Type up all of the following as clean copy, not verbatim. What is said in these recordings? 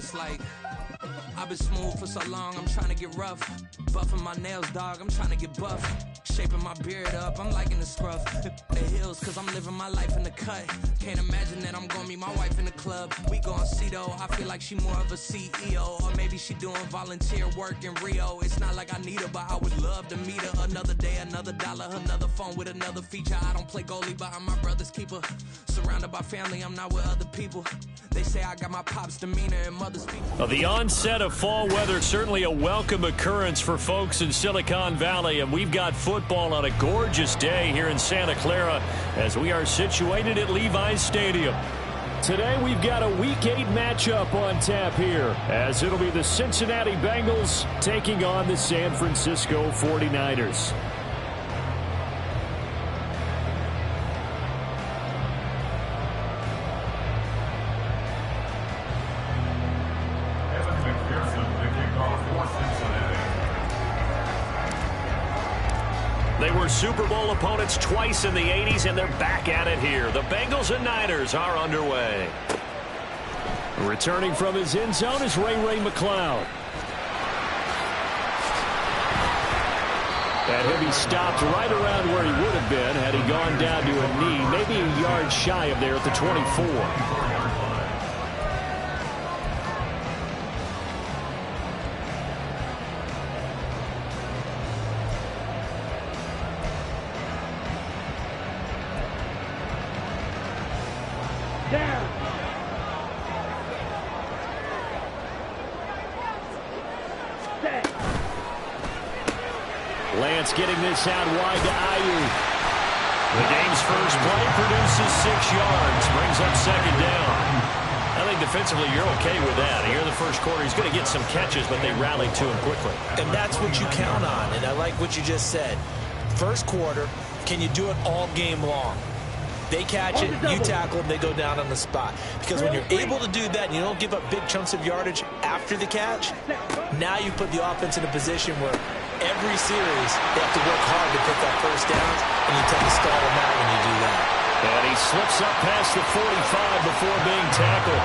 it's like I've been smooth for so long, I'm trying to get rough. Buffing my nails, dog, I'm trying to get buff. Shaping my beard up, I'm liking the scruff. The heels, cause I'm living my life in the cut. Can't imagine that I'm gonna meet my wife in the club. We gon' see though, I feel like she more of a CEO. Or maybe she doing volunteer work in Rio. It's not like I need her, but I would love to meet her. Another day, another dollar, another phone with another feature. I don't play goalie, but I'm my brother's keeper. Surrounded by family, I'm not with other people. They say I got my pop's demeanor and mother's feature. Well, the onset of fall weather, certainly a welcome occurrence for folks in Silicon Valley, and we've got football on a gorgeous day here in Santa Clara as we are situated at Levi's Stadium. Today we've got a Week 8 matchup on tap here, as it'll be the Cincinnati Bengals taking on the San Francisco 49ers. They were Super Bowl opponents twice in the 80s, and they're back at it here. The Bengals and Niners are underway. Returning from his end zone is Ray McCloud. And he'll be stopped right around where he would have been had he gone down to a knee, maybe a yard shy of there at the 24. Lance getting this out wide to Ayuk. The game's first play produces 6 yards, brings up second down. I think defensively you're okay with that. Here in the first quarter, he's going to get some catches, but they rallied to him quickly. And that's what you count on, and I like what you just said. First quarter, can you do it all game long? They catch it, you tackle them, they go down on the spot. Because when you're able to do that and you don't give up big chunks of yardage after the catch, now you put the offense in a position where every series they have to work hard to pick up first downs, and you tend to stall them out when you do that. And he slips up past the 45 before being tackled.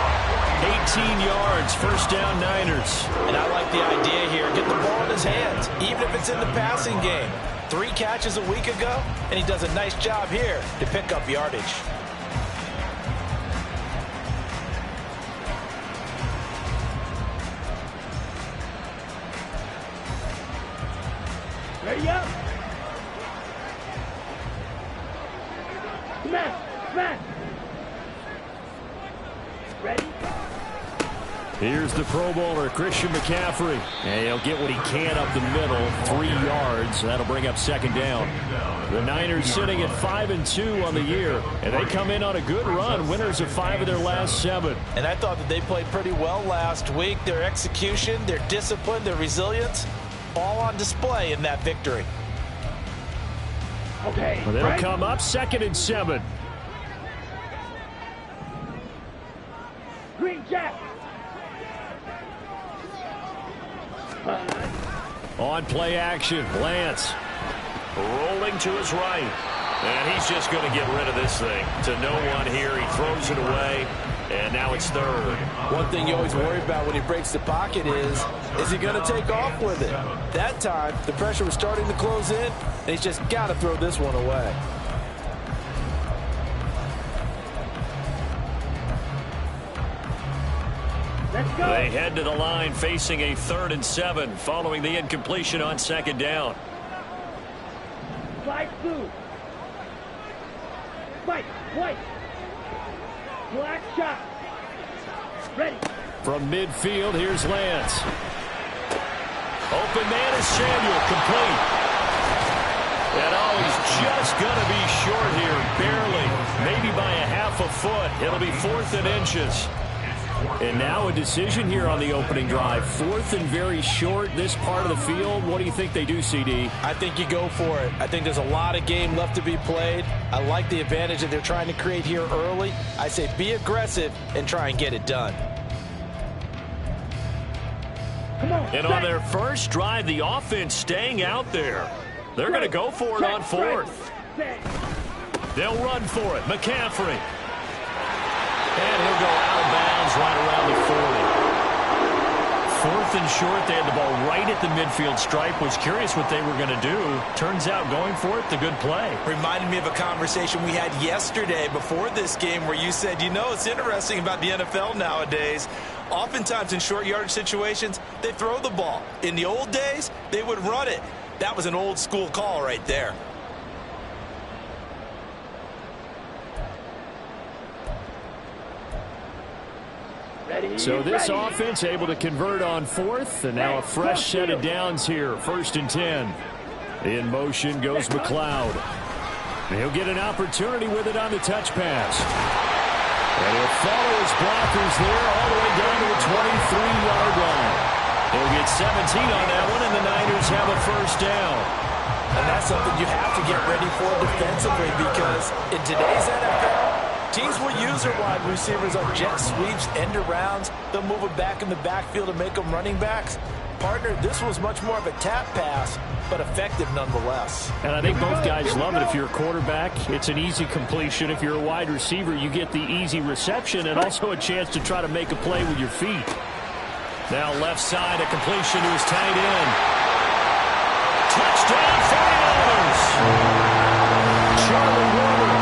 18 yards, first down Niners. And I like the idea here. Get the ball in his hands, even if it's in the passing game. 3 catches a week ago, and he does a nice job here to pick up yardage. Ready up. Smash. Ready. Here's the Pro Bowler, Christian McCaffrey. And he'll get what he can up the middle, 3 yards. That'll bring up second down. The Niners sitting at 5-2 on the year, and they come in on a good run, winners of 5 of their last 7. And I thought that they played pretty well last week. Their execution, their discipline, their resilience, all on display in that victory. Okay. Well, they'll come up 2nd and 7. Green Jack. On play action, Lance rolling to his right. And he's just going to get rid of this thing. To no one here, he throws it away, and now it's 3rd. One thing you always worry about when he breaks the pocket is he going to take off with it? That time, the pressure was starting to close in, and he's just got to throw this one away. Let's go. They head to the line facing a 3rd and 7 following the incompletion on second down. Slide through. White. Black shot. Ready. From midfield, here's Lance. Open man is Samuel, complete. And he's just going to be short here, barely. Maybe by a half a foot. It'll be 4th and inches. And now a decision here on the opening drive. 4th and very short, this part of the field. What do you think they do, CD? I think you go for it. I think there's a lot of game left to be played. I like the advantage that they're trying to create here early. I say be aggressive and try and get it done. Come on. And on their first drive, the offense staying out there. They're going to go for it on 4th. They'll run for it. McCaffrey. And he'll go out of bounds right around the 40. 4th and short. They had the ball right at the midfield stripe. Was curious what they were going to do. Turns out going for it, the good play. Reminded me of a conversation we had yesterday before this game where you said, you know, it's interesting about the NFL nowadays. Oftentimes in short yardage situations, they throw the ball. In the old days, they would run it. That was an old school call right there. So this offense able to convert on 4th, and now a fresh set of downs here. 1st and 10. In motion goes McLeod. He'll get an opportunity with it on the touch pass. And he'll follow his blockers there all the way down to the 23-yard line. He'll get 17 on that one, and the Niners have a first down. And that's something you have to get ready for defensively, because in today's NFL, teams will use their wide receivers on jet sweeps, end arounds. They'll move them back in the backfield and make them running backs. Partner, this was much more of a tap pass, but effective nonetheless. And I think both guys love it. If you're a quarterback, it's an easy completion. If you're a wide receiver, you get the easy reception and also a chance to try to make a play with your feet. Now left side, a completion to his tight end. Touchdown, 49ers! Charlie Warner,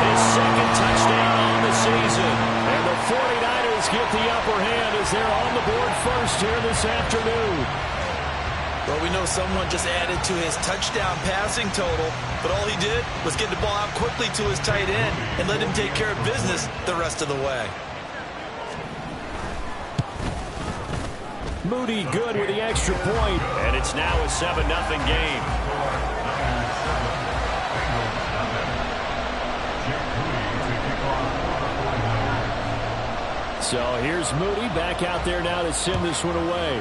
his second touchdown on the season. And the 49ers get the upper hand as they're on the board first here this afternoon. Well, we know someone just added to his touchdown passing total, but all he did was get the ball out quickly to his tight end and let him take care of business the rest of the way. Moody good with the extra point, and it's now a 7-0 game. So here's Moody back out there now to send this one away.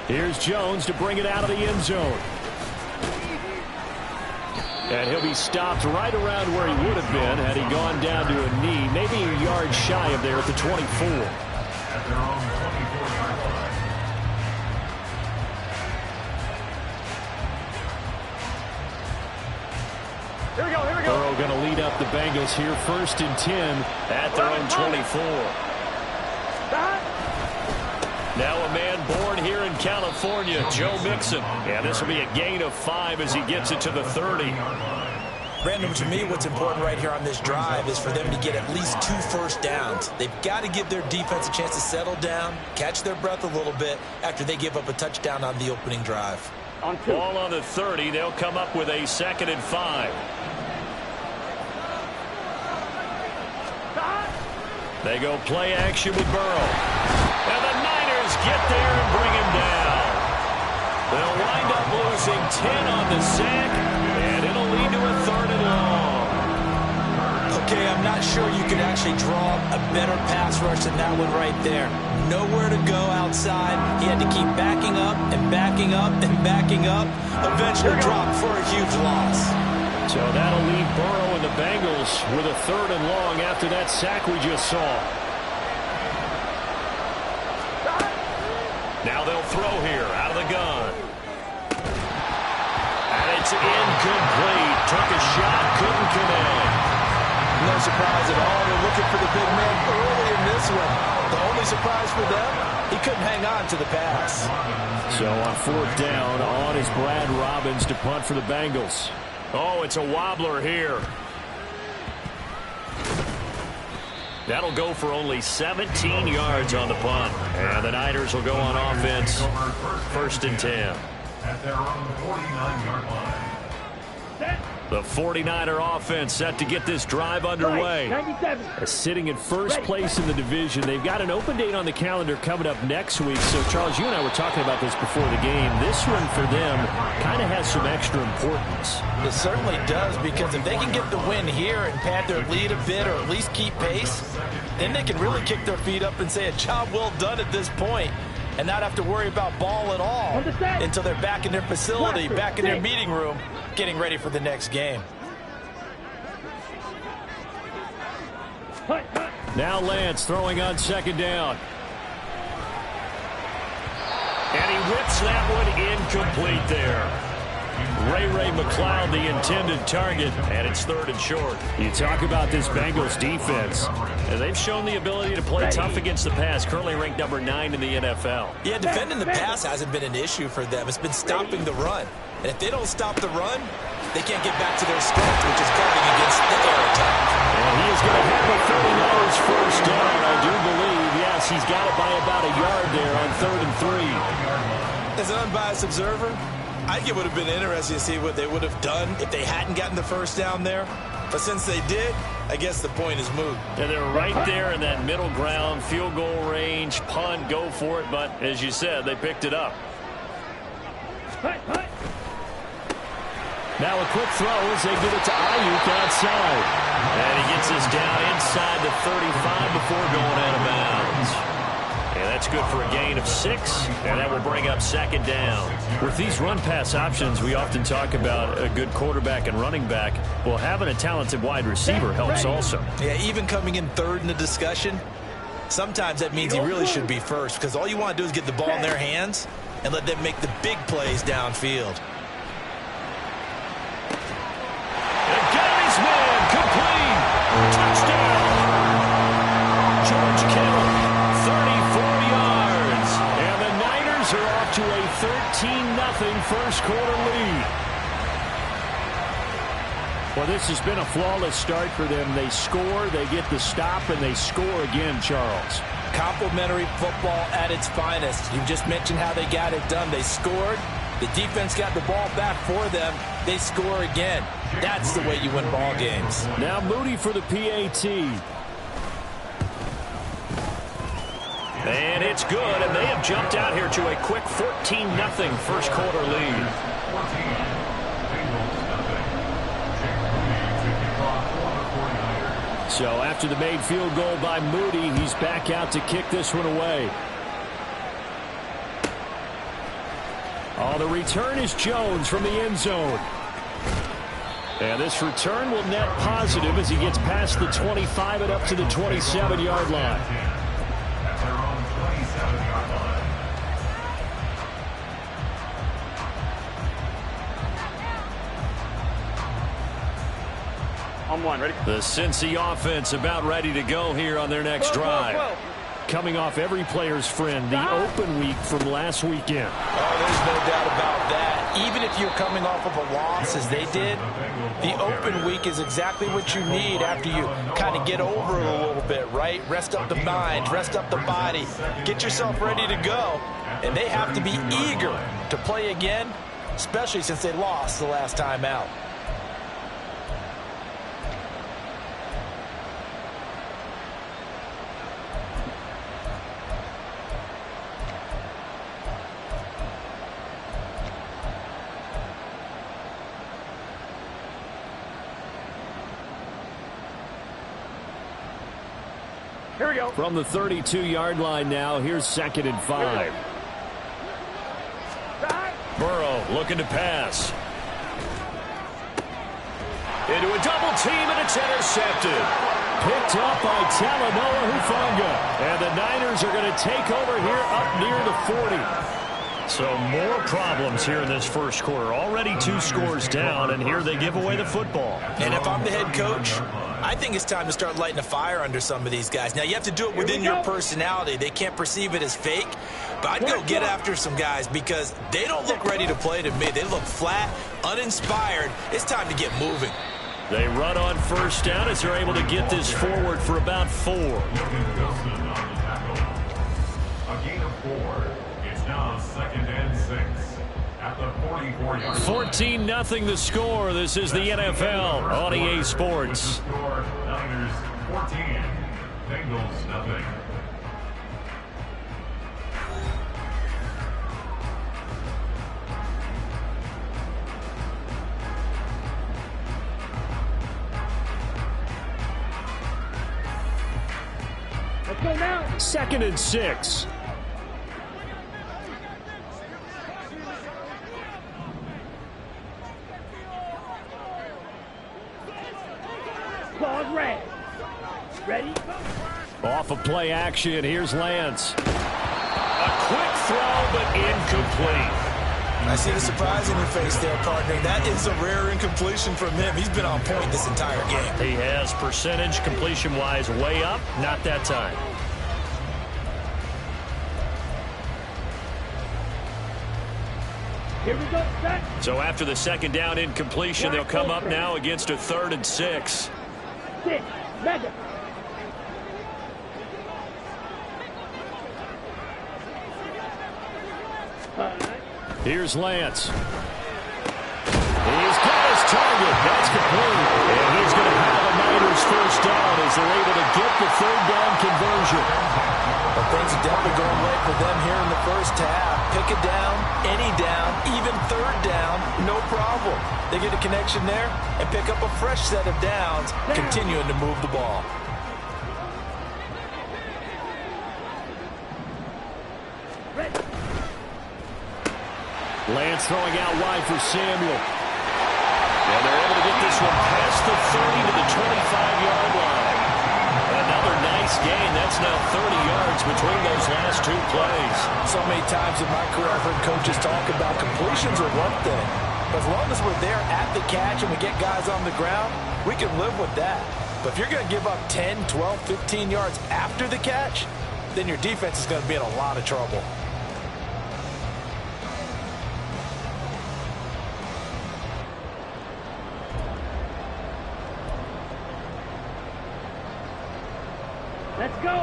Here's Jones to bring it out of the end zone. And he'll be stopped right around where he would have been had he gone down to a knee, maybe a yard shy of there at the 24. Here we go, here we go. Burrow going to lead up the Bengals here, 1st and 10 at their own 24. Now a man born here in California, Joe Mixon. Yeah, this will be a gain of 5 as he gets it to the 30. Brandon, to me, what's important right here on this drive is for them to get at least 2 first downs. They've got to give their defense a chance to settle down, catch their breath a little bit after they give up a touchdown on the opening drive. Ball on the 30. They'll come up with a 2nd and 5. They go play action with Burrow. And the Niners get there and bring him down. They'll wind up losing 10 on the sack, and it'll lead to a 3rd and long. Okay, I'm not sure you could actually draw a better pass rush than that one right there. Nowhere to go outside. He had to keep backing up and backing up and backing up. Eventually dropped for a huge loss. So that'll leave Burrow and the Bengals with a 3rd and long after that sack we just saw. Now they'll throw here out of the gun. And it's incomplete. Took a shot, couldn't connect. No surprise at all. They're looking for the big man early in this one. The only surprise for them, he couldn't hang on to the pass. So on 4th down, on is Brad Robbins to punt for the Bengals. Oh, it's a wobbler here. That'll go for only 17 yards on the punt. And the Niners will go on offense. 1st and 10. At their own 49-yard line. The 49er offense set to get this drive underway. 97. Sitting in first place in the division. They've got an open date on the calendar coming up next week. So, Charles, you and I were talking about this before the game. This one for them kind of has some extra importance. It certainly does, because if they can get the win here and pad their lead a bit or at least keep pace, then they can really kick their feet up and say a job well done at this point and not have to worry about ball at all until they're back in their facility, back in their meeting room, getting ready for the next game. Now Lance throwing on 2nd down. And he whips that one incomplete there. Ray McLeod, the intended target, and it's 3rd and short. You talk about this Bengals defense. And they've shown the ability to play tough against the pass, currently ranked number 9 in the NFL. Yeah, defending the pass hasn't been an issue for them. It's been stopping the run. And if they don't stop the run, they can't get back to their strength, which is guarding against the air attack. And he is going to have a 49ers first down, I do believe. Yes, he's got it by about a yard there on 3rd and 3. As an unbiased observer, I think it would have been interesting to see what they would have done if they hadn't gotten the first down there. But since they did, I guess the point is moot. And they're right there in that middle ground, field goal range, punt, go for it. But as you said, they picked it up. Now a quick throw as they give it to Ayuk outside. And he gets this down inside the 35 before going out of bounds. And that's good for a gain of 6, and that will bring up 2nd down. With these run-pass options, we often talk about a good quarterback and running back. Well, having a talented wide receiver helps also. Yeah, even coming in 3rd in the discussion, sometimes that means he really should be first, because all you want to do is get the ball in their hands and let them make the big plays downfield. And got his man complete. Touchdown. George Kittle, 34 yards. And the Niners are off to a 13-0 first quarter lead. Well, this has been a flawless start for them. They score, they get the stop, and they score again, Charles. Complimentary football at its finest. You just mentioned how they got it done. They scored. The defense got the ball back for them. They score again. That's the way you win ball games. Now Moody for the PAT. And it's good, and they have jumped out here to a quick 14-0 first quarter lead. So after the made field goal by Moody, he's back out to kick this one away. Oh, the return is Jones from the end zone. And this return will net positive as he gets past the 25 and up to the 27-yard line. At their own 27-yard line. On one, ready? The Cincy offense about ready to go here on their next drive. Coming off every player's friend, the open week from last weekend. Oh, there's no doubt about that. Even if you're coming off of a loss as they did, the open week is exactly what you need after you kind of get over it a little bit, right? Rest up the mind, rest up the body, get yourself ready to go. And they have to be eager to play again, especially since they lost the last time out. Here we go. From the 32-yard line now, here's 2nd and 5. Burrow looking to pass. Into a double team, and it's intercepted. Picked up by Talanoa Hufanga. And the Niners are going to take over here up near the 40. So more problems here in this first quarter. Already 2 scores down, and here they give away the football. And if I'm the head coach, I think it's time to start lighting a fire under some of these guys. Now, you have to do it within your personality. They can't perceive it as fake. But I'd go get after some guys because they don't look ready to play to me. They look flat, uninspired. It's time to get moving. They run on first down as they're able to get this forward for about 4. A gain of 4. It's now 2nd and 6 at the 44-yard line. 14-0 the score. This is the NFL on EA Sports. Score Niners 14, Bengals nothing. Let's go now. 2nd and 6. Claws red. Ready? Off of play action, here's Lance. A quick throw, but incomplete. I see the surprise in your face there, partner. That is a rare incompletion from him. He's been on point this entire game. He has percentage completion-wise way up, not that time. Here we go, set. So after the second down incompletion, they'll come up now against a 3rd and 6. 6, mega. Here's Lance. He's got his target. That's complete. And he's going to have a Niners first down as they're able to get the 3rd down conversion. But things are definitely going right for them here in the first half. Pick a down, any down, even 3rd down, no problem. They get a connection there and pick up a fresh set of downs, continuing to move the ball. Lance throwing out wide for Samuel. And they're able to get this one past the 30 to the 25-yard line. Another nice gain. That's now 30 yards between those last 2 plays. So many times in my career I've heard coaches talk about completions are one thing. But as long as we're there at the catch and we get guys on the ground, we can live with that. But if you're going to give up 10, 12, 15 yards after the catch, then your defense is going to be in a lot of trouble. Let's go.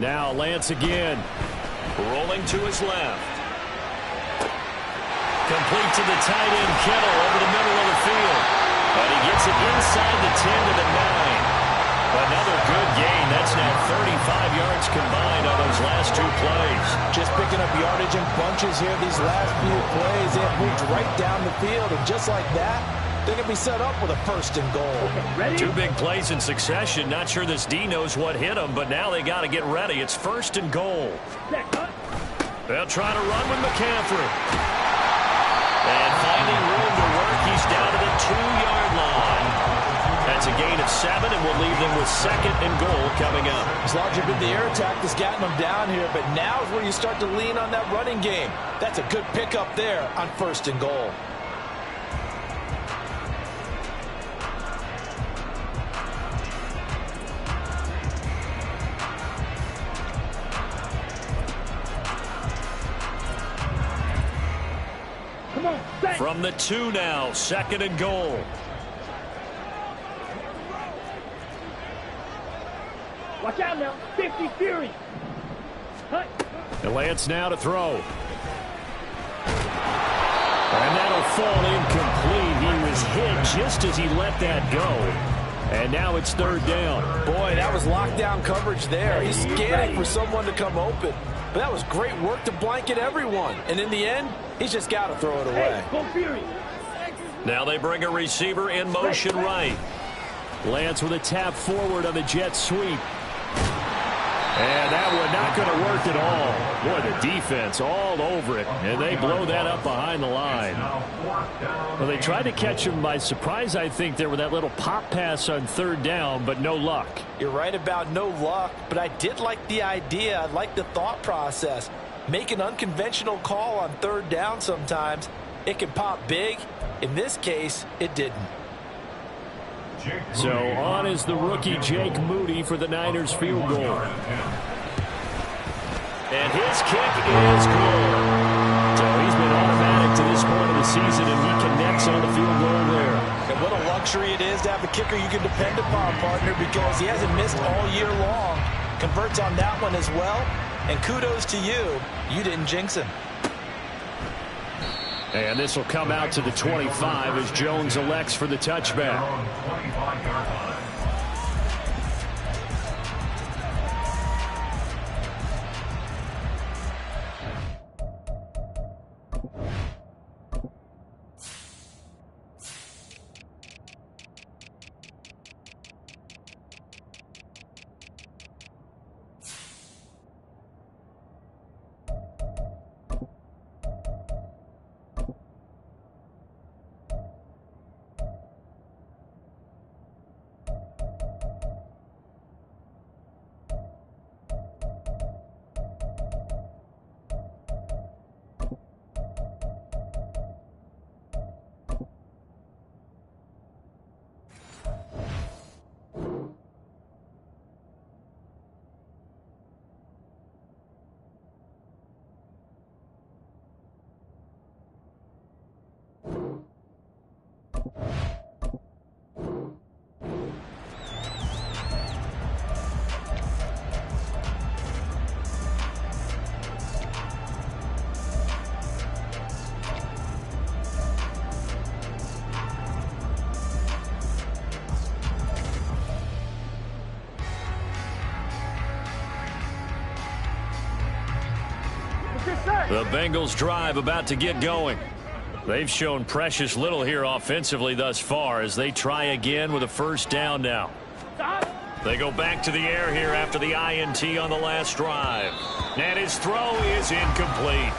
Now Lance again. Rolling to his left. Complete to the tight end Kittle over the middle of the field. And he gets it inside the 10 to the 9. Another good gain. That's now 35 yards combined on those last 2 plays. Just picking up yardage in bunches here these last few plays. They have moved right down the field, and just like that, they're going to be set up with a 1st and goal. Ready? 2 big plays in succession. Not sure this D knows what hit him, but now they got to get ready. It's 1st and goal. They'll try to run with McCaffrey. And finding room to work, he's down to the 2-yard line. That's a gain of 7, and we'll leave them with 2nd and goal coming up. It's largely been the air attack that's gotten them down here, but now is where you start to lean on that running game. That's a good pickup there on 1st and goal. Come on, set. From the 2 now, 2nd and goal. Watch out now. 50 Fury. Cut. And Lance now to throw. And that'll fall incomplete. He was hit just as he let that go. And now it's 3rd down. Boy, that was lockdown coverage there. He's scanning for someone to come open. But that was great work to blanket everyone. And in the end, he's just got to throw it away. Hey, go Fury. Now they bring a receiver in motion right. Lance with a tap forward on the jet sweep. And that one not going to work at all. Boy, the defense all over it. And they blow that up behind the line. Well, they tried to catch him by surprise, I think, there with that little pop pass on 3rd down, but no luck. You're right about no luck, but I did like the idea. I like the thought process. Make an unconventional call on 3rd down sometimes. It can pop big. In this case, it didn't. So on is the rookie Jake Moody for the Niners field goal. And his kick is good. So he's been automatic to this point of the season, and he connects on the field goal there. And what a luxury it is to have a kicker you can depend upon, partner, because he hasn't missed all year long. Converts on that one as well. And kudos to you. You didn't jinx him. And this will come out to the 25 as Jones elects for the touchback. The Bengals drive about to get going. They've shown precious little here offensively thus far as they try again with a first down now. They go back to the air here after the INT on the last drive. And his throw is incomplete.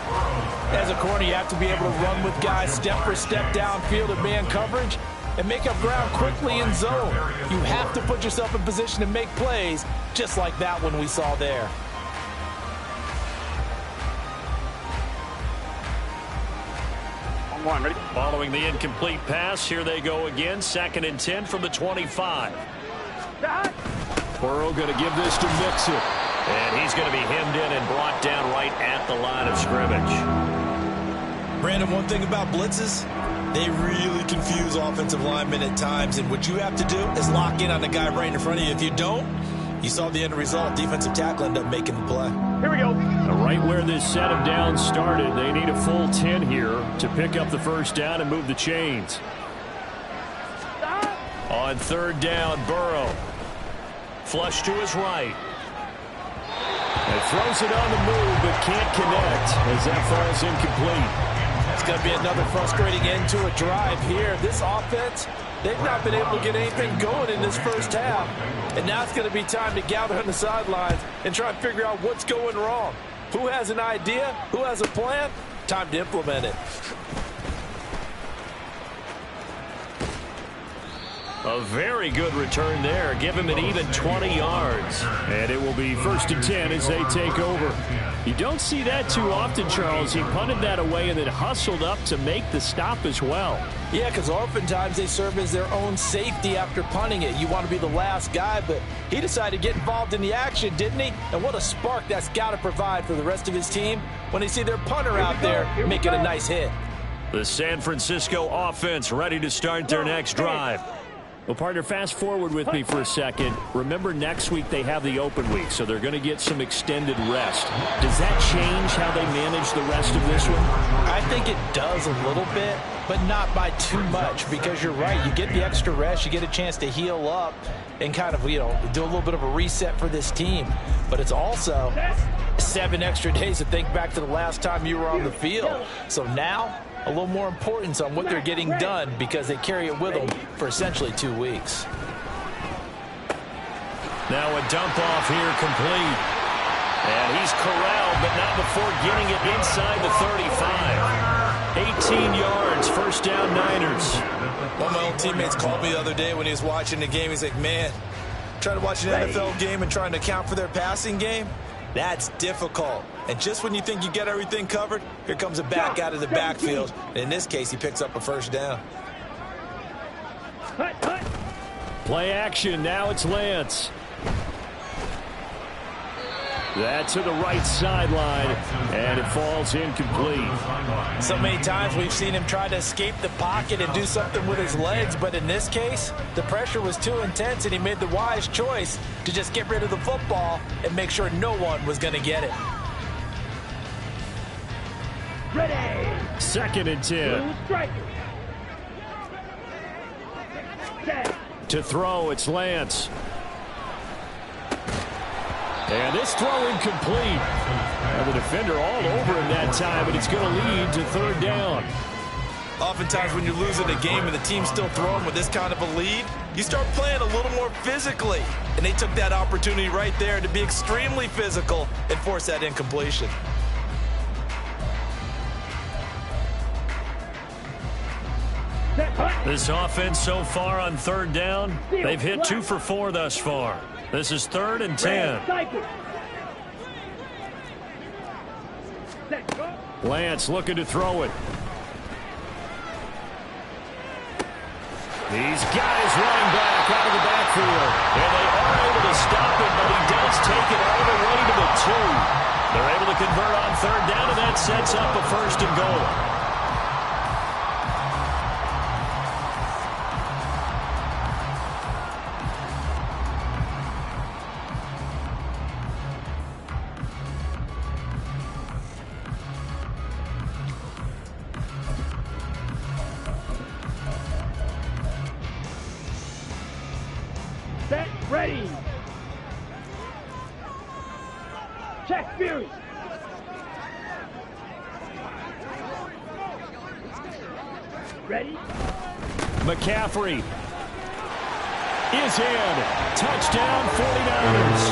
As a corner, you have to be able to run with guys step for step downfield in man coverage and make up ground quickly in zone. You have to put yourself in position to make plays just like that one we saw there. Ready? Following the incomplete pass, here they go again. 2nd and 10 from the 25. Burrow going to give this to Mixon. And he's going to be hemmed in and brought down right at the line of scrimmage. Brandon, one thing about blitzes, they really confuse offensive linemen at times. And what you have to do is lock in on the guy right in front of you. If you don't, you saw the end result. Defensive tackle ended up making the play. Here we go. Right where this set of downs started, they need a full 10 here to pick up the first down and move the chains. On 3rd down, Burrow. Flush to his right. And throws it on the move, but can't connect as that falls incomplete. It's going to be another frustrating end to a drive here. This offense, they've not been able to get anything going in this first half. And now it's going to be time to gather on the sidelines and try and figure out what's going wrong. Who has an idea? Who has a plan? Time to implement it. A very good return there. Give him an even 20 yards. And it will be 1st and 10 as they take over. You don't see that too often, Charles. He punted that away and then hustled up to make the stop as well. Yeah, because oftentimes they serve as their own safety after punting it. You want to be the last guy, but he decided to get involved in the action, didn't he? And what a spark that's got to provide for the rest of his team when they see their punter out there making a nice hit. The San Francisco offense ready to start their next drive. Well, partner, fast forward with me for a second. Remember, next week they have the open week, so they're going to get some extended rest. Does that change how they manage the rest of this one? I think it does a little bit, but not by too much, because you're right. You get the extra rest. You get a chance to heal up and kind of, do a little bit of a reset for this team. But it's also 7 extra days to think back to the last time you were on the field. So now, a little more importance on what they're getting done because they carry it with them for essentially 2 weeks. Now a dump off here complete. And he's corralled, but not before getting it inside the 35. 18 yards, first down Niners. One of my old teammates called me the other day when he was watching the game. He's like, man, trying to watch an NFL game and trying to account for their passing game, that's difficult. And just when you think you get everything covered, here comes a back out of the backfield. And in this case, he picks up a first down. Play action. Now it's Lance. That to the right sideline, and it falls incomplete. So many times we've seen him try to escape the pocket and do something with his legs, but in this case, the pressure was too intense, and he made the wise choice to just get rid of the football and make sure no one was going to get it. Ready. 2nd and 10. To throw, it's Lance. And this throw incomplete. And the defender all over him that time, and it's going to lead to 3rd down. Oftentimes when you're losing a game and the team's still throwing with this kind of a lead, you start playing a little more physically. And they took that opportunity right there to be extremely physical and force that incompletion. This offense so far on 3rd down, they've hit 2 for 4 thus far. This is 3rd and 10. Lance looking to throw it. He's got his running back out of the backfield. And they are able to stop him, but he does take it all the way to the 2. They're able to convert on 3rd down, and that sets up a 1st and goal. Set, ready. Check, Fury. Ready? McCaffrey is in. Touchdown 49ers.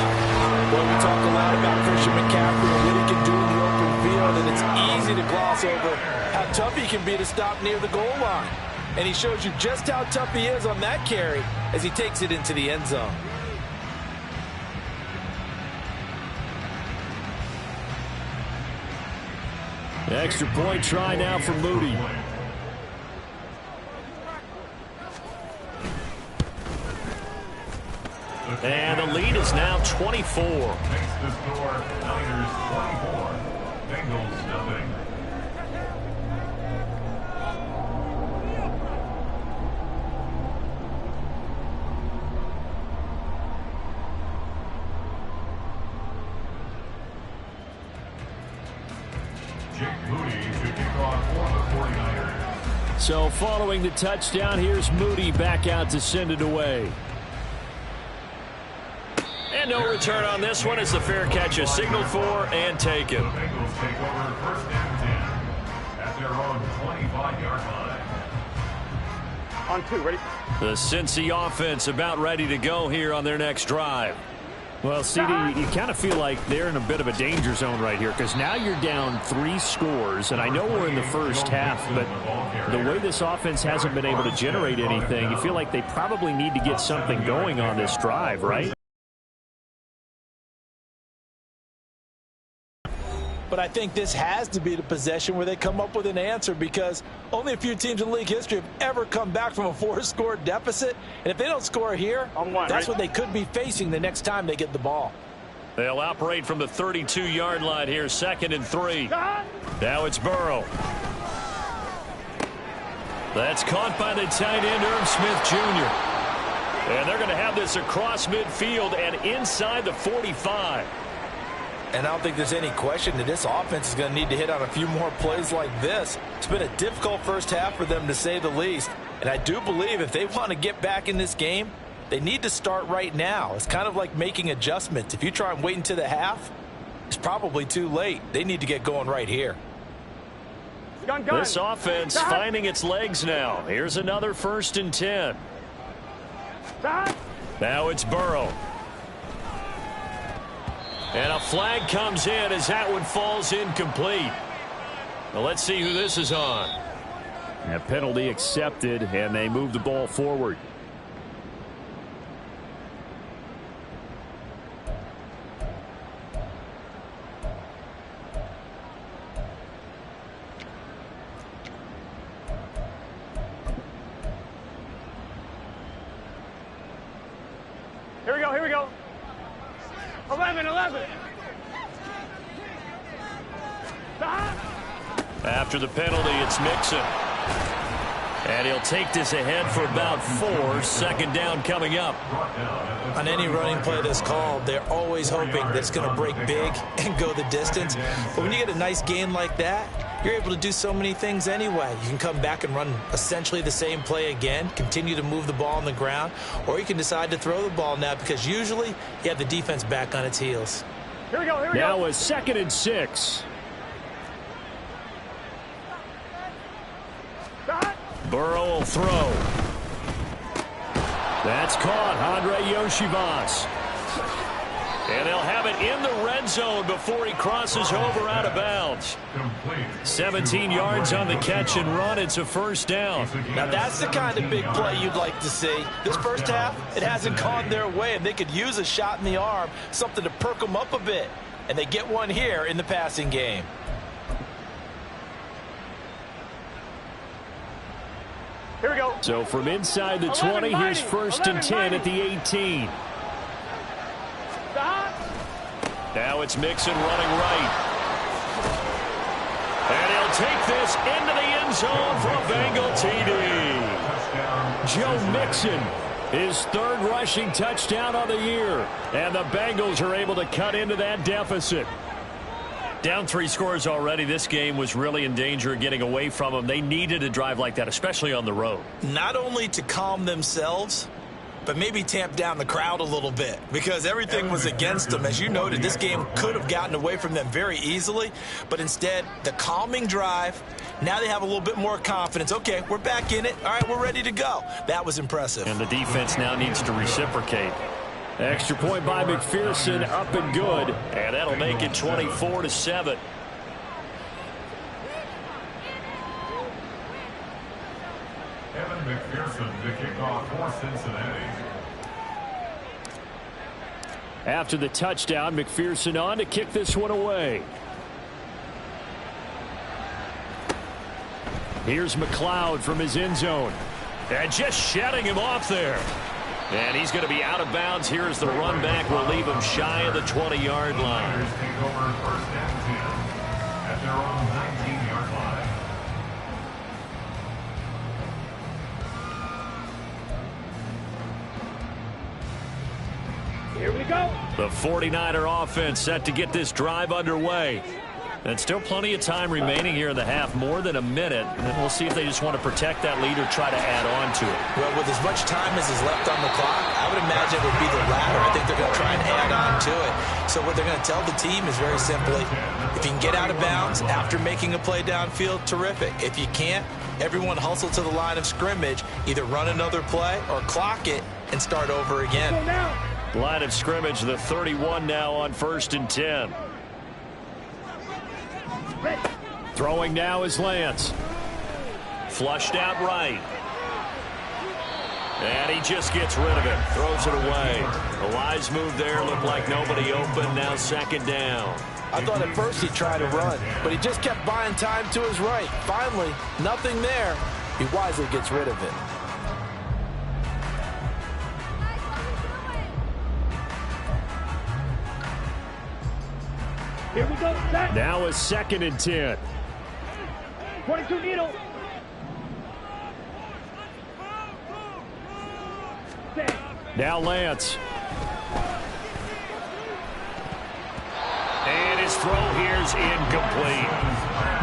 Well, we talk a lot about Christian McCaffrey and what he can do in the open field, and it's easy to gloss over how tough he can be to stop near the goal line. And he shows you just how tough he is on that carry as he takes it into the end zone. Extra point try now for Moody. And the lead is now 24. Makes the score Niners 24, Bengals nothing. Jake Moody to kick off for the 49ers. So following the touchdown, here's Moody back out to send it away. And no return on this one as the fair catch is signaled for and taken. The Bengals take over first and 10 at their own 25-yard line. On 2, ready? The Cincy offense about ready to go here on their next drive. Well, CD, you kind of feel like they're in a bit of a danger zone right here because now you're down 3 scores, and I know we're in the first half, but the way this offense hasn't been able to generate anything, you feel like they probably need to get something going on this drive, right? But I think this has to be the possession where they come up with an answer because only a few teams in league history have ever come back from a 4-score deficit. And if they don't score here, that's what they could be facing the next time they get the ball. They'll operate from the 32-yard line here, 2nd and 3. Now it's Burrow. That's caught by the tight end, Irv Smith Jr. And they're going to have this across midfield and inside the 45. And I don't think there's any question that this offense is going to need to hit on a few more plays like this. It's been a difficult first half for them, to say the least. And I do believe if they want to get back in this game, they need to start right now. It's kind of like making adjustments. If you try and wait until the half, it's probably too late. They need to get going right here. This offense finding its legs now. Here's another 1st and 10. Now it's Burrow. And a flag comes in as that one falls incomplete. Well, let's see who this is on. A penalty accepted, and they move the ball forward. Here we go, here we go. 11. After the penalty, it's Mixon. And he'll take this ahead for about 4. 2nd down coming up. On any running play that's called, they're always hoping that it's going to break big and go the distance. But when you get a nice gain like that, you're able to do so many things anyway. You can come back and run essentially the same play again, continue to move the ball on the ground, or you can decide to throw the ball now because usually you have the defense back on its heels. Here we go, here we now go. Now a 2nd and 6. Burrow will throw. That's caught. Andre Yoshivas. And they'll have it in the red zone before he crosses over out of bounds. 17 yards on the catch and run. It's a 1st down. Now that's the kind of big play you'd like to see. This first half, it hasn't gone their way, and they could use a shot in the arm, something to perk them up a bit. And they get one here in the passing game. Here we go. So from inside the 20, here's 1st and 10 at the 18. Now it's Mixon running right. And he'll take this into the end zone for a Bengal TD. Joe Mixon, his 3rd rushing touchdown on the year. And the Bengals are able to cut into that deficit. Down 3 scores already. This game was really in danger of getting away from them. They needed a drive like that, especially on the road. Not only to calm themselves, but maybe tamp down the crowd a little bit because everything was against them. As you noted, this game could have gotten away from them very easily, but instead, the calming drive, now they have a little bit more confidence. Okay, we're back in it. All right, we're ready to go. That was impressive. And the defense now needs to reciprocate. Extra point by McPherson, up and good, and that'll make it 24-7. Evan McPherson to kick off for Cincinnati. After the touchdown, McPherson on to kick this one away. Here's McLeod from his end zone. And just shutting him off there. And he's going to be out of bounds here as the run back will leave him shy of the 20-yard line. Take over first and 10 at their own 19-yard line. Here we go. The 49er offense set to get this drive underway. And still plenty of time remaining here in the half, more than a minute. And we'll see if they just want to protect that lead or try to add on to it. Well, with as much time as is left on the clock, I would imagine it would be the latter. I think they're going to try and add on to it. So what they're going to tell the team is very simply, if you can get out of bounds after making a play downfield, terrific. If you can't, everyone hustle to the line of scrimmage, either run another play or clock it and start over again. Line of scrimmage, the 31 now on 1st and 10. Throwing now is Lance. Flushed out right. And he just gets rid of it. Throws it away. A wise move there. Looked like nobody open. Now 2nd down. I thought at first he'd try to run, but he just kept buying time to his right. Finally, nothing there. He wisely gets rid of it. Here we go. Set. Now a 2nd and 10. 22 needle. Set. Now Lance. And his throw here's incomplete.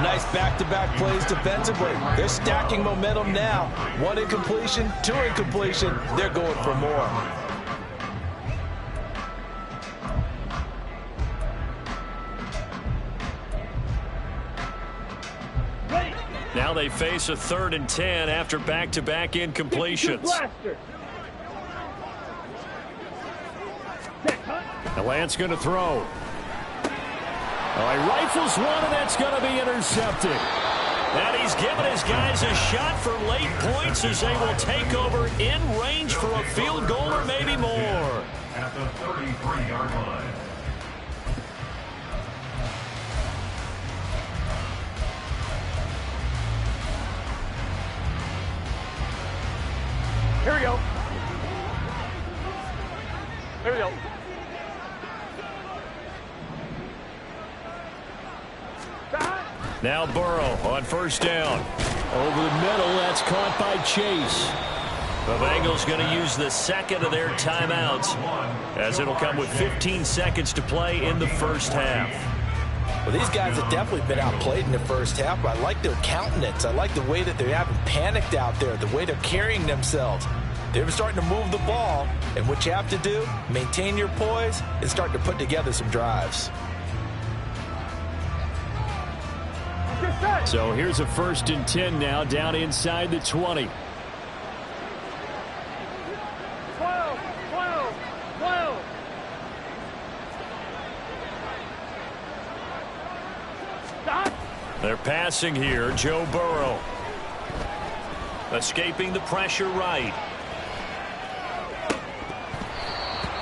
Nice back-to-back plays defensively. They're stacking momentum now. 1 incompletion, 2 incompletion. They're going for more. Now they face a 3rd and 10 after back-to-back incompletions. And Lance going to throw. Oh, he rifles one, and that's going to be intercepted. And he's given his guys a shot for late points as they will take over in range for a field goal or maybe more. At the 33-yard line. Here we go. Here we go. Now Burrow on 1st down. Over the middle, that's caught by Chase. The Bengals going to use the 2nd of their timeouts as it'll come with 15 seconds to play in the 1st half. Well, these guys have definitely been outplayed in the 1st half, but I like their countenance. I like the way that they haven't panicked out there, the way they're carrying themselves. They're starting to move the ball, and what you have to do, maintain your poise and start to put together some drives. So here's a 1st and 10 now, down inside the 20. 12. Stop. They're passing here. Joe Burrow. Escaping the pressure right.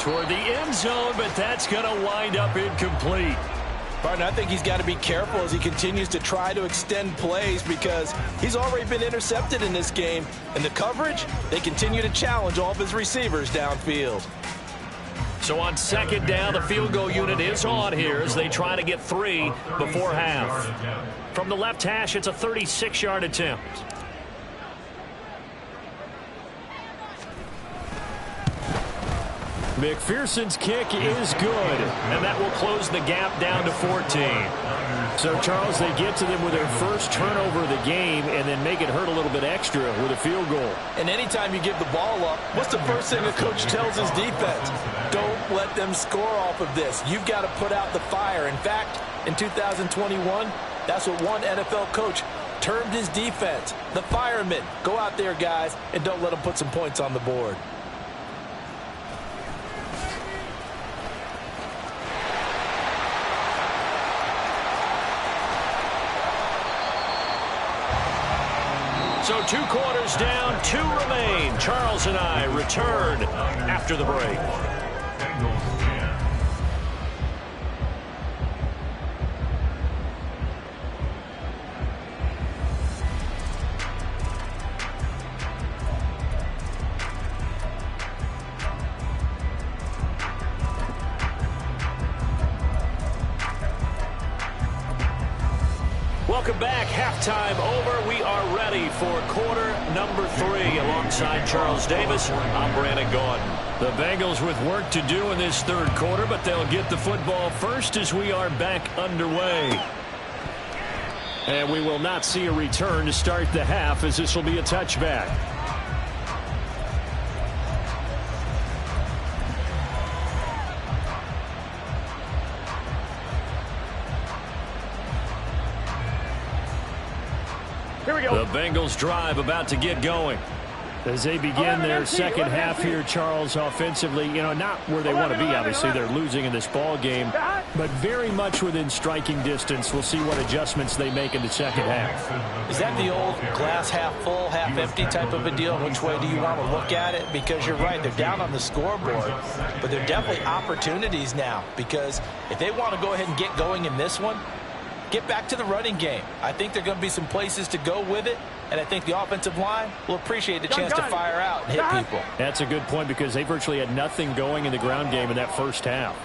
Toward the end zone, but that's going to wind up incomplete. Partner, I think he's got to be careful as he continues to try to extend plays because he's already been intercepted in this game. And the coverage, they continue to challenge all of his receivers downfield. So on 2nd down, the field goal unit is on here as they try to get 3 before half. From the left hash, it's a 36-yard attempt. McPherson's kick is good, and that will close the gap down to 14. So, Charles, they get to them with their first turnover of the game and then make it hurt a little bit extra with a field goal. And anytime you give the ball up, what's the first thing a coach tells his defense? Don't let them score off of this. You've got to put out the fire. In fact, in 2021, that's what one NFL coach termed his defense, the firemen. Go out there, guys, and don't let them put some points on the board. So 2 quarters down, 2 remain. Charles and I return after the break. Bengals 10. Welcome back. Halftime over. We are ready for quarter number 3. Alongside Charles Davis, I'm Brandon Gordon. The Bengals with work to do in this third quarter, but they'll get the football first as we are back underway. And we will not see a return to start the half, as this will be a touchback. The Bengals drive about to get going. As they begin their second half here, Charles, offensively, not where they want to be, obviously. They're losing in this ball game, but very much within striking distance. We'll see what adjustments they make in the second half. Is that the old glass half full, half empty type of a deal? Which way do you want to look at it? Because you're right, they're down on the scoreboard, but they're definitely opportunities now, because if they want to go ahead and get going in this one, get back to the running game. I think there are going to be some places to go with it, and I think the offensive line will appreciate the chance to fire out and hit people. That's a good point, because they virtually had nothing going in the ground game in that first half.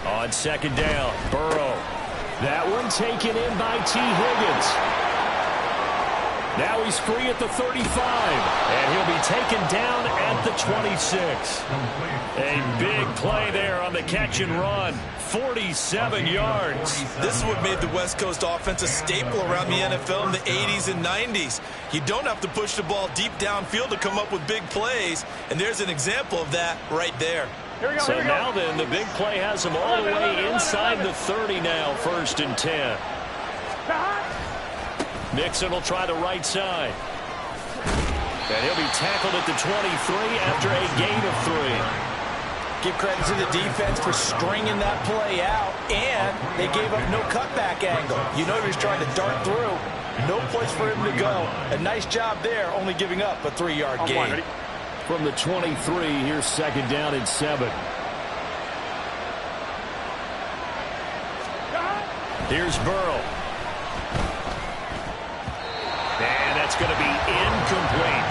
On second down, Burrow. That one taken in by T. Higgins. Now he's free at the 35, and he'll be taken down at the 26. A big play there on the catch and run. 47 yards. This is what made the West Coast offense a staple around the NFL in the 80s and 90s. You don't have to push the ball deep downfield to come up with big plays, and there's an example of that right there. So now then, the big play has him all the way inside the 30 now, 1st and 10. Mixon will try the right side. And he'll be tackled at the 23 after a gain of 3. Give credit to the defense for stringing that play out, and they gave up no cutback angle. You know he was trying to dart through. No place for him to go. A nice job there, only giving up a 3-yard gain. From the 23, here's second down and 7. Here's Burrow. And that's going to be incomplete.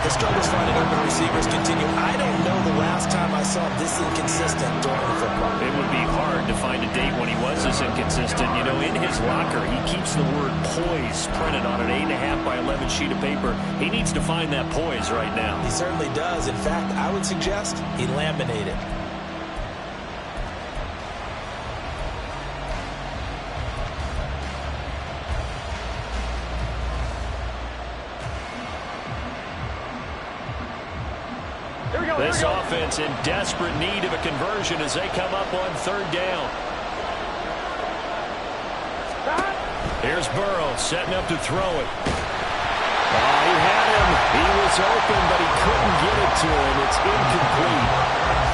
The struggles finding open receivers continue. I don't know the last time I saw this inconsistent throwing the football. It would be hard to find a date when he was this inconsistent. In his locker, he keeps the word poise printed on an 8.5 by 11 sheet of paper. He needs to find that poise right now. He certainly does. In fact, I would suggest he laminate it. This offense in desperate need of a conversion as they come up on 3rd down. Here's Burrow setting up to throw it. He had him. He was open, but he couldn't get it to him. It's incomplete.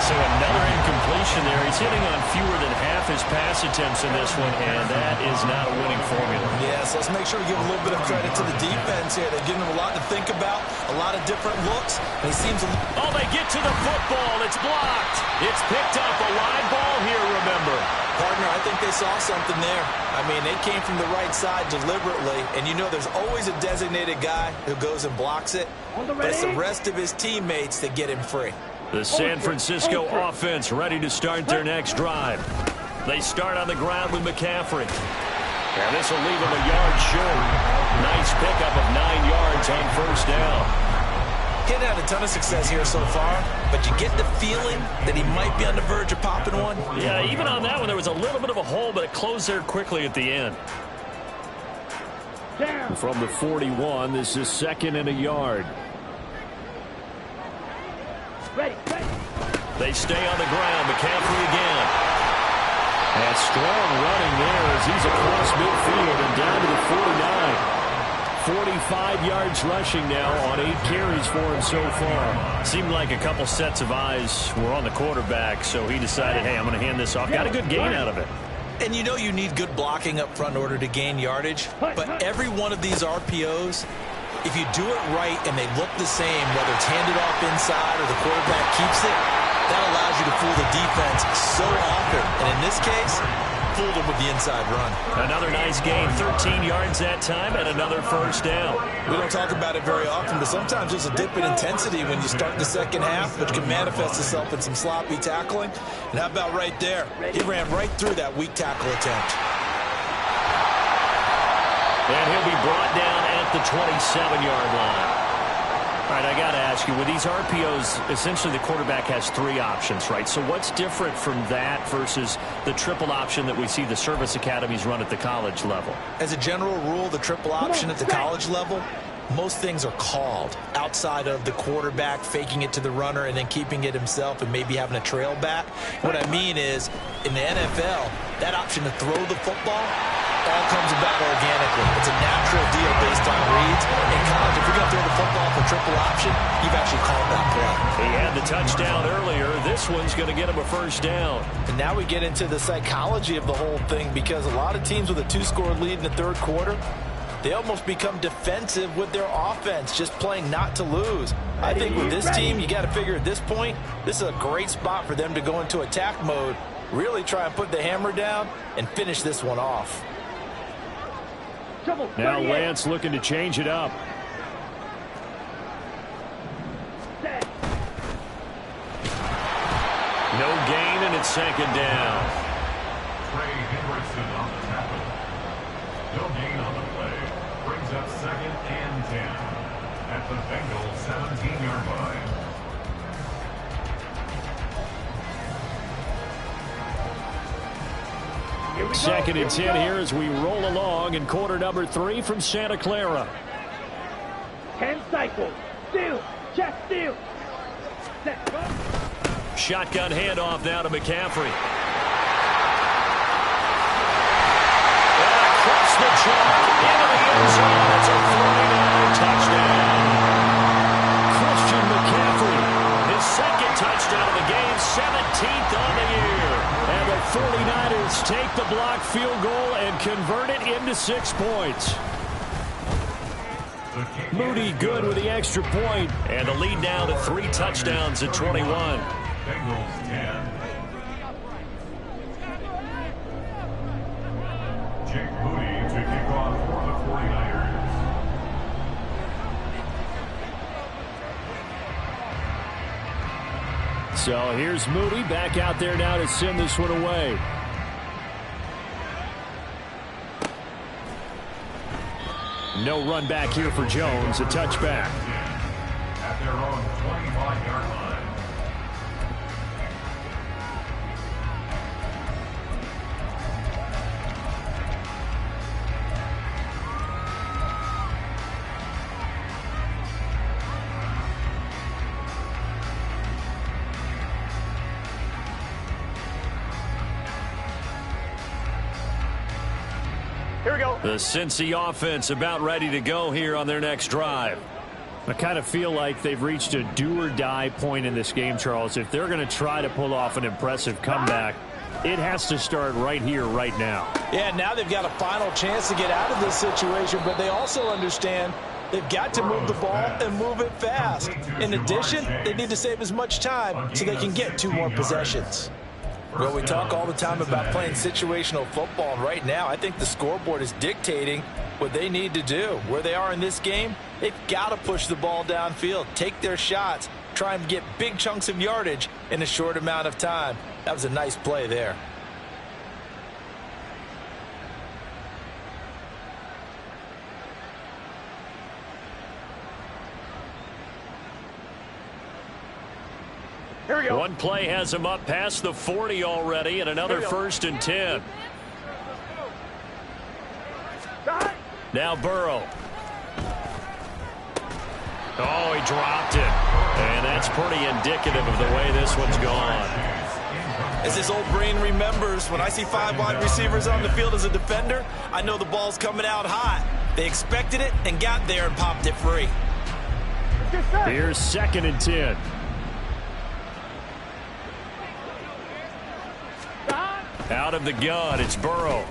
So another incompletion there. He's hitting on fewer than half his pass attempts in this one, and that is not a winning formula. Yes, let's make sure we give a little bit of credit to the defense here. They're giving him a lot to think about, a lot of different looks. And he seems they get to the football. It's blocked. It's picked up. A live ball here, remember. Partner, I think they saw something there. I mean, they came from the right side deliberately, and there's always a designated guy who goes and blocks it, but it's the rest of his teammates that get him free. The San Francisco offense ready to start their next drive. They start on the ground with McCaffrey. And this will leave him a yard short. Nice pickup of 9 yards on 1st down. He hasn't had a ton of success here so far, but you get the feeling that he might be on the verge of popping one. Yeah, even on that one, there was a little bit of a hole, but it closed there quickly at the end. From the 41, this is 2nd and a yard. Ready. They stay on the ground. McCaffrey again. And strong running there as he's across midfield and down to the 49. 45 yards rushing now on 8 carries for him so far. Seemed like a couple sets of eyes were on the quarterback, so he decided, hey, I'm going to hand this off. Got a good gain out of it. And you know you need good blocking up front in order to gain yardage, but every one of these RPOs, if you do it right and they look the same, whether it's handed off inside or the quarterback keeps it, that allows you to fool the defense so often. And in this case, fooled them with the inside run. Another nice gain, 13 yards that time, and another first down. We don't talk about it very often, but sometimes there's a dip in intensity when you start the second half, which can manifest itself in some sloppy tackling. And how about right there? He ran right through that weak tackle attempt. And he'll be brought down at the 27-yard line. All right, I got to ask you, with these RPOs, essentially the quarterback has 3 options, right? So what's different from that versus the triple option that we see the service academies run at the college level? As a general rule, the triple option at the college level, most things are called outside of the quarterback faking it to the runner and then keeping it himself and maybe having a trail back. What I mean is, in the NFL, that option to throw the football all comes about organically. It's a natural deal based on reads. In college, if you're going to throw the football for triple option, you've actually called that play. He had the touchdown earlier. This one's going to get him a first down. And now we get into the psychology of the whole thing, because a lot of teams with a 2-score lead in the third quarter, they almost become defensive with their offense, just playing not to lose. I think with this team, you got to figure at this point, this is a great spot for them to go into attack mode, really try and put the hammer down and finish this one off. Now Lance looking to change it up. No gain, and it's 2nd down. Trey Hendrickson on the tackle. No gain on the play. Brings up 2nd and 10 at the Bengals 17-yard line. Second and 10 here as we roll along in quarter number 3 from Santa Clara. 10 cycles. Steal. Check. Steal. Set. Shotgun handoff now to McCaffrey. And across the chalk into the end zone. It's a 49 touchdown. Christian McCaffrey, his 2nd touchdown of the game, 17th on the year. And the 49ers take the block field goal and convert it into 6 points. Moody good with the extra point. And the lead now to 3 touchdowns at 21. Bengals 10. Jake Moody to kick off for the 49ers. So here's Moody back out there now to send this one away. No run back here for Jones, a touchback. At their own 25-yard line. Here we go. The Cincy offense about ready to go here on their next drive. I kind of feel like they've reached a do-or-die point in this game, Charles. If they're going to try to pull off an impressive comeback, it has to start right here, right now. Yeah, now they've got a final chance to get out of this situation, but they also understand they've got to move the ball and move it fast. In addition, they need to save as much time so they can get 2 more possessions. Well, we talk all the time about playing situational football, and right now I think the scoreboard is dictating what they need to do. Where they are in this game, they've got to push the ball downfield, take their shots, try and get big chunks of yardage in a short amount of time. That was a nice play there. Here we go. One play has him up past the 40 already, and another 1st and 10. Now Burrow. Oh, he dropped it. And that's pretty indicative of the way this one's gone. As his old brain remembers, when I see 5 wide receivers on the field as a defender, I know the ball's coming out hot. They expected it and got there and popped it free. Here's 2nd and 10. Out of the gun, it's Burrow.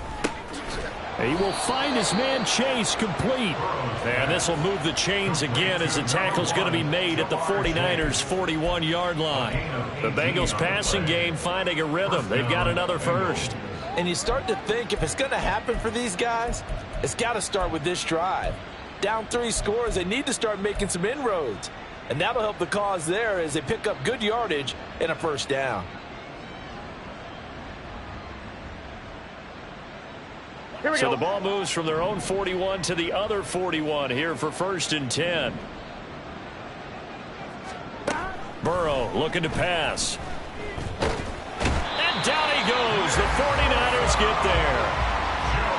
He will find his man Chase complete. And this will move the chains again as the tackle's going to be made at the 49ers' 41-yard line. The Bengals passing game finding a rhythm. They've got another first. And you start to think if it's going to happen for these guys, it's got to start with this drive. Down 3 scores, they need to start making some inroads. And that'll help the cause there as they pick up good yardage and a first down. So the ball moves from their own 41 to the other 41 here for 1st and 10. Burrow looking to pass. And down he goes. The 49ers get there.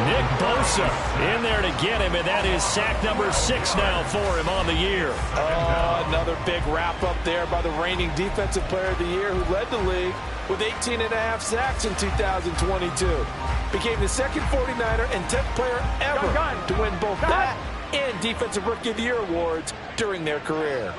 Nick Bosa in there to get him, and that is sack number 6 now for him on the year. Oh, another big wrap up there by the reigning defensive player of the year who led the league with 18.5 sacks in 2022. Became the second 49er and 10th player ever to win both that and Defensive Rookie of the Year awards during their career.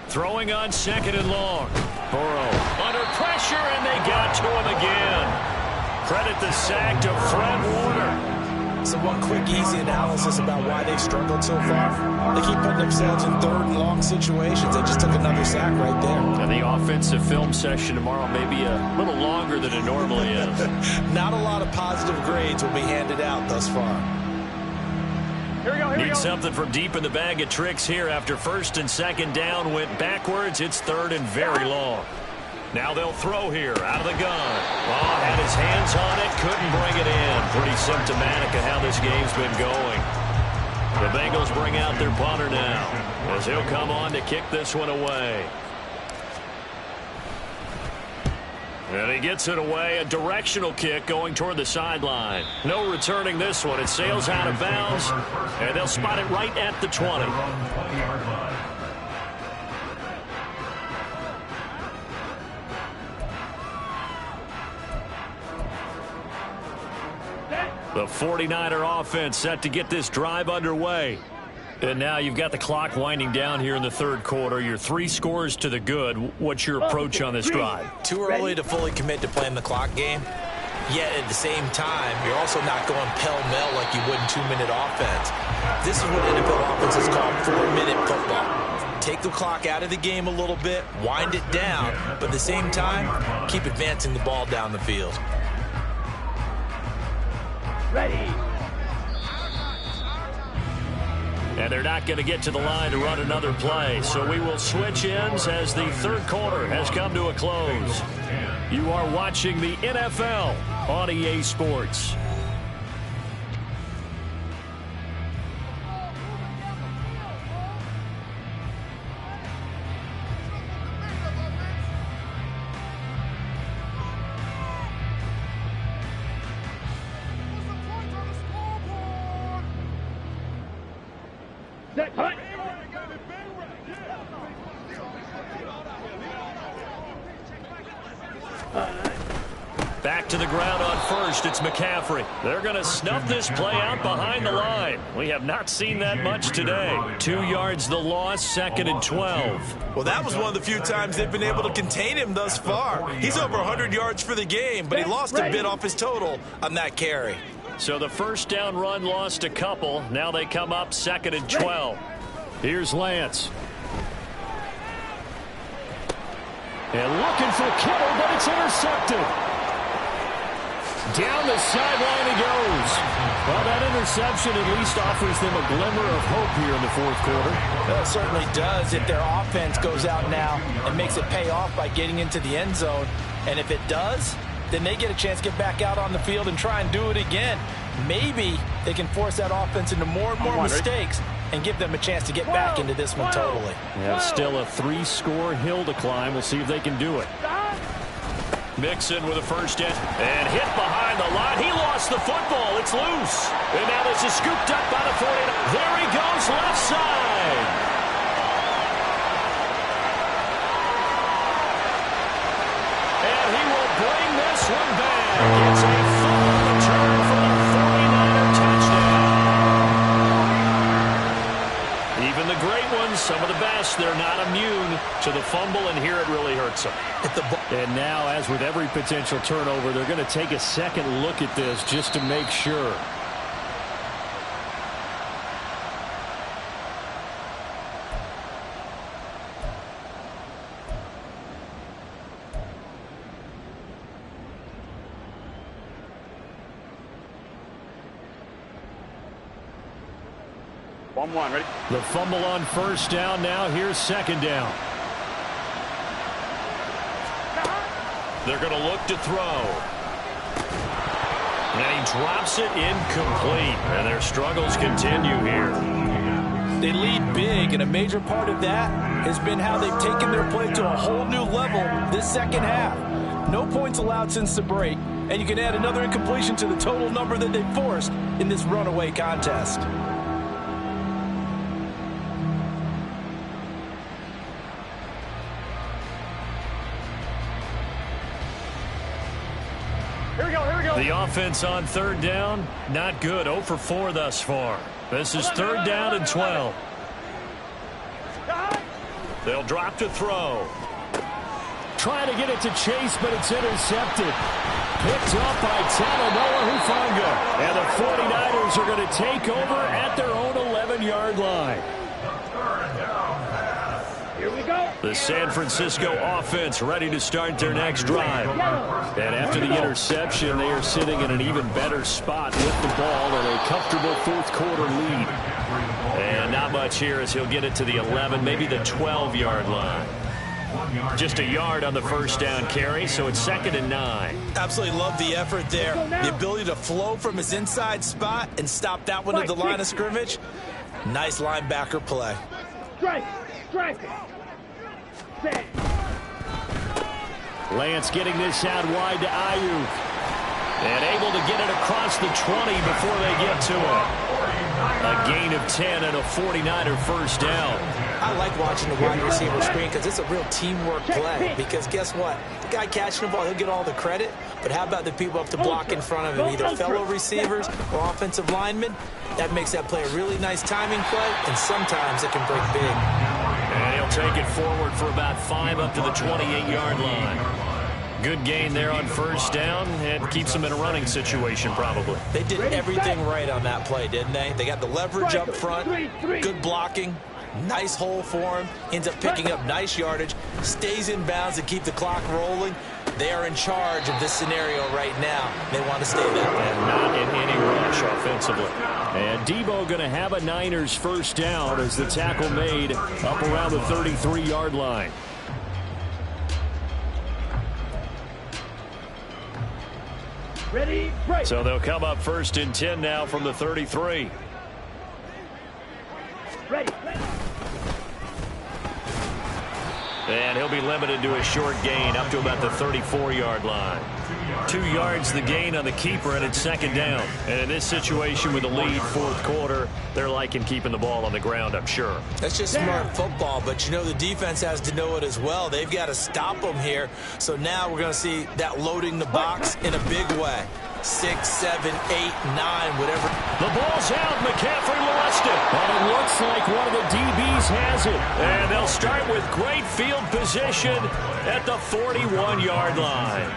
Throwing on 2nd and long. Burrow under pressure, and they got to him again. Credit the sack to Fred Warner. So one quick, easy analysis about why they've struggled so far. They keep putting themselves in 3rd and long situations. They just took another sack right there. And the offensive film session tomorrow may be a little longer than it normally is. Not a lot of positive grades will be handed out thus far. Here we go, Need something from deep in the bag of tricks here after 1st and 2nd down went backwards. It's 3rd and very long. Now they'll throw here out of the gun. Oh, had his hands on it, couldn't bring it in. Pretty symptomatic of how this game's been going. The Bengals bring out their punter now as he'll come on to kick this one away. And he gets it away, a directional kick going toward the sideline. No returning this one. It sails out of bounds, and they'll spot it right at the 20. The 49er offense set to get this drive underway. And now you've got the clock winding down here in the 3rd quarter. You're 3 scores to the good. What's your approach on this drive? Too early to fully commit to playing the clock game. Yet at the same time, you're also not going pell-mell like you would in 2-minute offense. This is what NFL offenses call 4-minute football. Take the clock out of the game a little bit, wind it down, but at the same time, keep advancing the ball down the field. Ready. And they're not going to get to the line to run another play. So we will switch ends as the 3rd quarter has come to a close. You are watching the NFL on EA Sports. Back to the ground on 1st. It's McCaffrey. They're going to snuff this play out behind the line. We have not seen that much today. 2 yards the loss, 2nd and 12. Well, that was one of the few times they've been able to contain him thus far. He's over 100 yards for the game, but he lost a bit off his total on that carry. So the 1st down run lost a couple. Now they come up 2nd and 12. Here's Lance. And looking for Kittle, but it's intercepted. Down the sideline he goes. Well, that interception at least offers them a glimmer of hope here in the 4th quarter. Well, it certainly does if their offense goes out now and makes it pay off by getting into the end zone. And if it does, then they get a chance to get back out on the field and try and do it again. Maybe they can force that offense into more and more mistakes and give them a chance to get back into this one totally. Yeah, still a 3-score hill to climb. We'll see if they can do it. Mixon with a first down and hit behind the line. He lost the football. It's loose. And now this is scooped up by the 49. There he goes, left side. And he will bring this one back. It's a full return for the 49er touchdown. Even the great ones, some of the best, they're not immune to the fumble, and here it really hurts them. And now, as with every potential turnover, they're going to take a second look at this just to make sure. Ready? The fumble on first down. Now here's second down. They're going to look to throw. And he drops it incomplete. And their struggles continue here. They lead big, and a major part of that has been how they've taken their play to a whole new level this second half. No points allowed since the break, and you can add another incompletion to the total number that they forced in this runaway contest. The offense on third down, not good. 0 for 4 thus far. This is third down and 12. They'll drop to throw. Trying to get it to Chase, but it's intercepted. Picked up by Talanoa Hufanga. And the 49ers are going to take over at their own 11-yard line. The San Francisco offense ready to start their next drive. And after the interception, they are sitting in an even better spot with the ball and a comfortable fourth-quarter lead. And not much here as he'll get it to the 11, maybe the 12-yard line. Just a yard on the first down carry, so it's 2nd and 9. Absolutely love the effort there. The ability to flow from his inside spot and stop that one at the line of scrimmage. Nice linebacker play. Strike. Lance getting this out wide to Ayuk. And able to get it across the 20 before they get to him. A gain of 10 and a 49er first down. I like watching the wide receiver screen because it's a real teamwork play. Because guess what? The guy catching the ball, he'll get all the credit. But how about the people up to block in front of him, either fellow receivers or offensive linemen? That makes that play a really nice timing play, and sometimes it can break big. And he'll take it forward for about 5 up to the 28-yard line. Good gain there on first down, and keeps them in a running situation probably. They did everything right on that play, didn't they? They got the leverage up front, good blocking, nice hole for him, ends up picking up nice yardage, stays in bounds to keep the clock rolling. They are in charge of this scenario right now. They want to stay that way. And not in any rush offensively. And Debo going to have a Niners first down as the tackle made up around the 33-yard line. Ready, break. So they'll come up 1st and 10 now from the 33. Ready. And he'll be limited to a short gain up to about the 34-yard line. 2 yards the gain on the keeper, and it's 2nd down. And in this situation with a lead, fourth quarter, they're liking keeping the ball on the ground, I'm sure. That's just smart football, but you know the defense has to know it as well. They've got to stop them here. So now we're going to see that loading the box in a big way. 6, 7, 8, 9, whatever. The ball's out. McCaffrey lost it. And it looks like one of the DBs has it. And they'll start with great field position at the 41-yard line.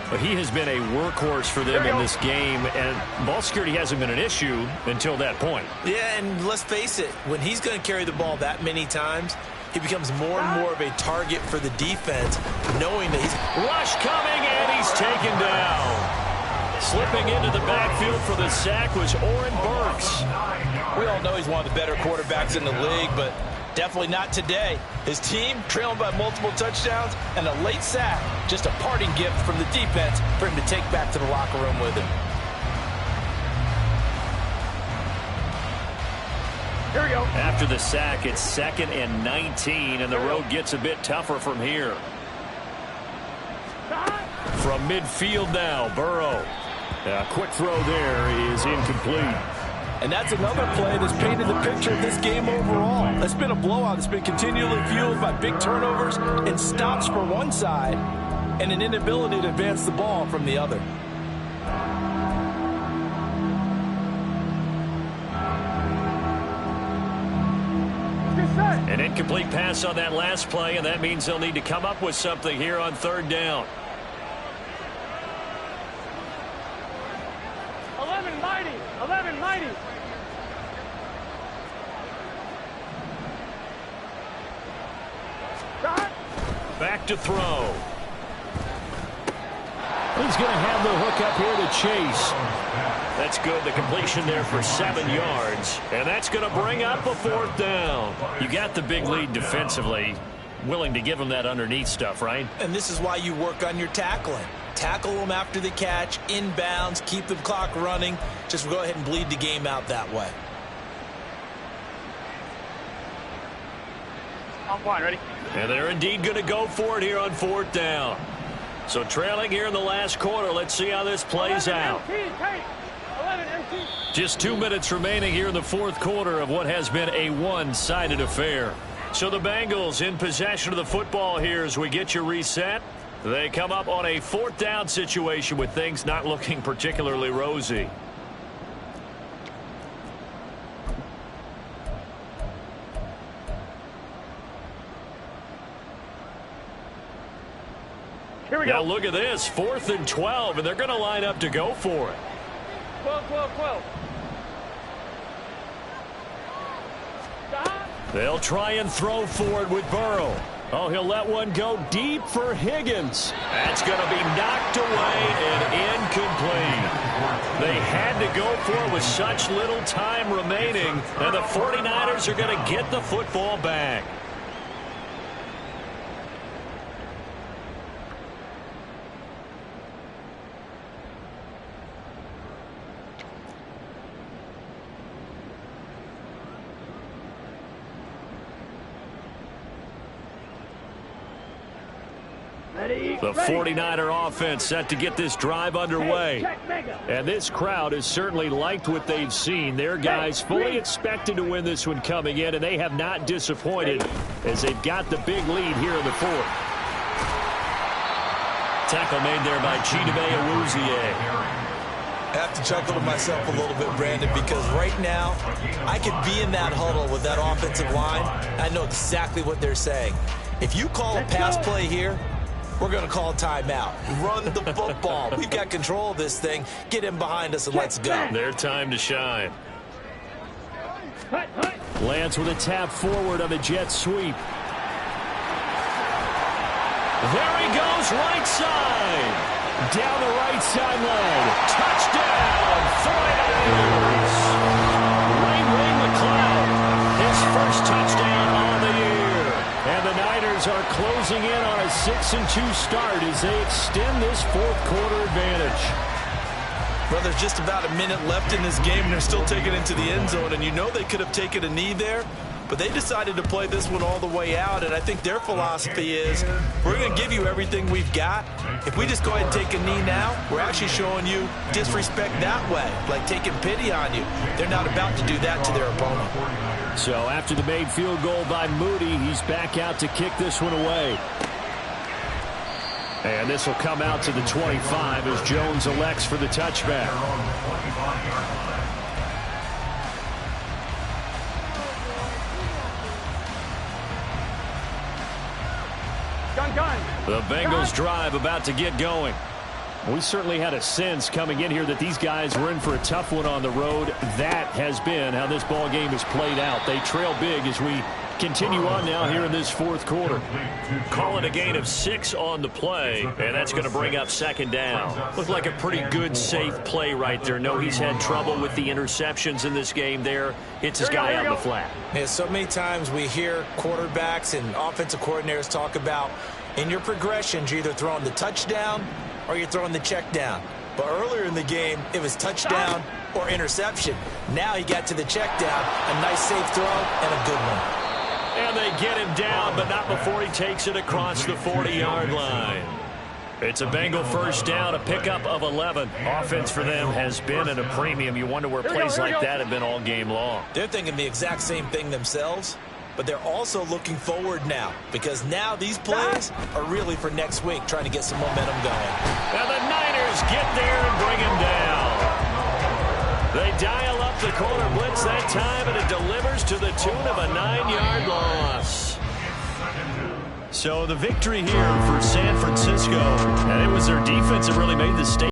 But he has been a workhorse for them in this game, and ball security hasn't been an issue until that point. Yeah, and let's face it, when he's going to carry the ball that many times, he becomes more and more of a target for the defense, knowing that he's... Rush coming, and he's taken down. Slipping into the backfield for the sack was Oren Burks. We all know he's one of the better quarterbacks in the league, but definitely not today. His team trailing by multiple touchdowns and a late sack. Just a parting gift from the defense for him to take back to the locker room with him. Here we go. After the sack, it's 2nd and 19, and the road gets a bit tougher from here. From midfield now, Burrow. A quick throw there is incomplete. And that's another play that's painted the picture of this game overall. It's been a blowout. It's been continually fueled by big turnovers and stops for one side and an inability to advance the ball from the other. An incomplete pass on that last play, and that means they'll need to come up with something here on 3rd down. 11 mighty. 11 mighty. Back to throw. He's going to have the hook up here to Chase. That's good. The completion there for 7 yards. And that's going to bring up a 4th down. You got the big lead defensively. Willing to give them that underneath stuff, right? And this is why you work on your tackling. Tackle them after the catch, inbounds, keep the clock running. Just go ahead and bleed the game out that way. I'm fine. Ready? And they're indeed going to go for it here on 4th down. So trailing here in the last quarter. Let's see how this plays out. Just 2 minutes remaining here in the 4th quarter of what has been a one-sided affair. So the Bengals in possession of the football here as we get you reset. They come up on a 4th down situation with things not looking particularly rosy. Here we now go. look at this, 4th and 12, and they're going to line up to go for it. 12. They'll try and throw for it with Burrow. Oh, he'll let one go deep for Higgins. That's going to be knocked away and incomplete. They had to go for it with such little time remaining, and the 49ers are going to get the football back. The 49er offense set to get this drive underway. And this crowd has certainly liked what they've seen. Their guys fully expected to win this one coming in, and they have not disappointed as they've got the big lead here in the 4th. Tackle made there by Chidobe Awuzie. I have to chuckle to myself a little bit, Brandon, because right now I could be in that huddle with that offensive line. I know exactly what they're saying. If you call a pass play here, we're going to call timeout. Run the football. We've got control of this thing. Get him behind us and let's go. Their time to shine. Lance with a tap forward on the jet sweep. There he goes, right side. Down the right sideline. Touchdown, 49ers. Ray McLeod, his first touchdown on the year. And the Niners are closing in on a 6-2 start as they extend this 4th quarter advantage. Well, there's just about a minute left in this game, and they're still taking it into the end zone. And you know they could have taken a knee there, but they decided to play this one all the way out. And I think their philosophy is, we're going to give you everything we've got. If we just go ahead and take a knee now, we're actually showing you disrespect that way, like taking pity on you. They're not about to do that to their opponent. So after the made field goal by Moody, he's back out to kick this one away. And this will come out to the 25 as Jones elects for the touchback. The Bengals drive about to get going. We certainly had a sense coming in here that these guys were in for a tough one on the road. That has been how this ball game has played out. They trail big as we continue on now here in this 4th quarter. Call it a gain of 6 on the play, and that's going to bring up 2nd down. Looked like a pretty good, safe play right there. No, he's had trouble with the interceptions in this game there. Hits his guy out in the flat. Yeah, so many times we hear quarterbacks and offensive coordinators talk about in your progressions, you're either throwing the touchdown or you're throwing the check down. But earlier in the game, it was touchdown or interception. Now he got to the check down. A nice safe throw and a good one. And they get him down, but not before he takes it across the 40-yard line. It's a Bengal first down, a pickup of 11. Offense for them has been at a premium. You wonder where plays like that have been all game long. They're thinking the exact same thing themselves, but they're also looking forward now, because now these plays are really for next week, trying to get some momentum going. And the Niners get there and bring him down. They dial up the corner blitz that time, and it delivers to the tune of a 9-yard loss. So the victory here for San Francisco, and it was their defense that really made the statement.